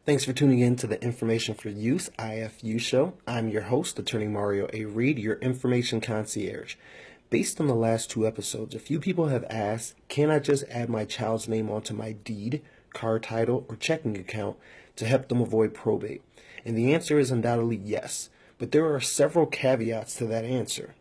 Thanks for tuning in to the Information for Use IFU show. I'm your host, Attorney Mario A. Reed, your information concierge. Based on the last two episodes, a few people have asked, can I just add my child's name onto my deed, car title, or checking account to help them avoid probate? And the answer is undoubtedly yes, but there are several caveats to that answer.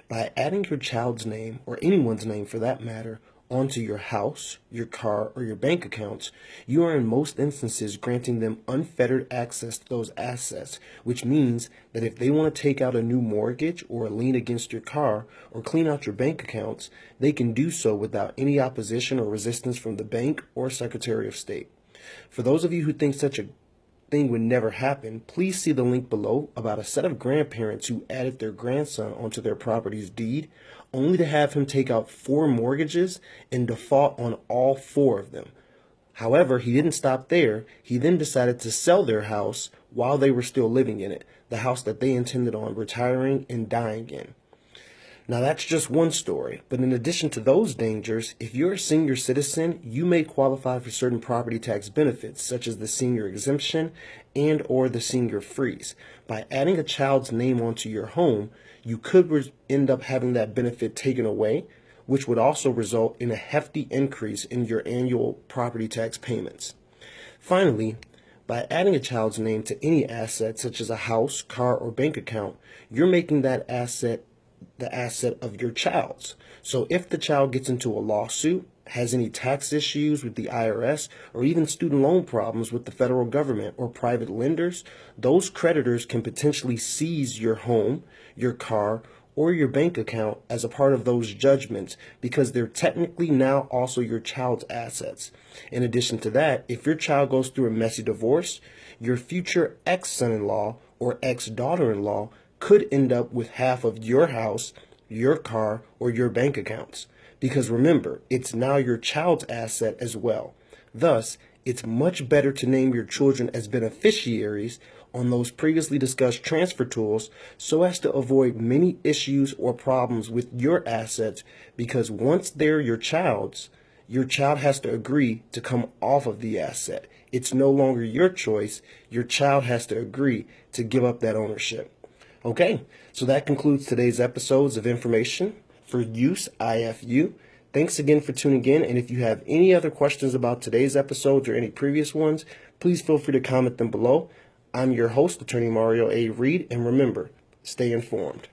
By adding your child's name, or anyone's name for that matter, onto your house, your car, or your bank accounts, you are in most instances granting them unfettered access to those assets, which means that if they want to take out a new mortgage or a lien against your car or clean out your bank accounts, they can do so without any opposition or resistance from the bank or Secretary of State. For those of you who think such a thing would never happen, please see the link below about a set of grandparents who added their grandson onto their property's deed, only to have him take out 4 mortgages and default on all 4 of them. However, he didn't stop there. He then decided to sell their house while they were still living in it, the house that they intended on retiring and dying in. Now that's just one story, but in addition to those dangers, if you're a senior citizen, you may qualify for certain property tax benefits, such as the senior exemption and or the senior freeze. By adding a child's name onto your home, you could end up having that benefit taken away, which would also result in a hefty increase in your annual property tax payments. Finally, by adding a child's name to any asset, such as a house, car, or bank account, you're making that asset the asset of your child's. So if the child gets into a lawsuit, has any tax issues with the IRS, or even student loan problems with the federal government or private lenders, those creditors can potentially seize your home, your car, or your bank account as a part of those judgments because they're technically now also your child's assets. In addition to that, if your child goes through a messy divorce, your future ex-son-in-law or ex-daughter-in-law could end up with half of your house, your car, or your bank accounts. Because remember, it's now your child's asset as well. Thus, it's much better to name your children as beneficiaries on those previously discussed transfer tools so as to avoid many issues or problems with your assets, because once they're your child's, your child has to agree to come off of the asset. It's no longer your choice. Your child has to agree to give up that ownership. Okay, so that concludes today's episodes of Information for Use IFU. Thanks again for tuning in, and if you have any other questions about today's episodes or any previous ones, please feel free to comment them below. I'm your host, Attorney Mario A. Reed, and remember, stay informed.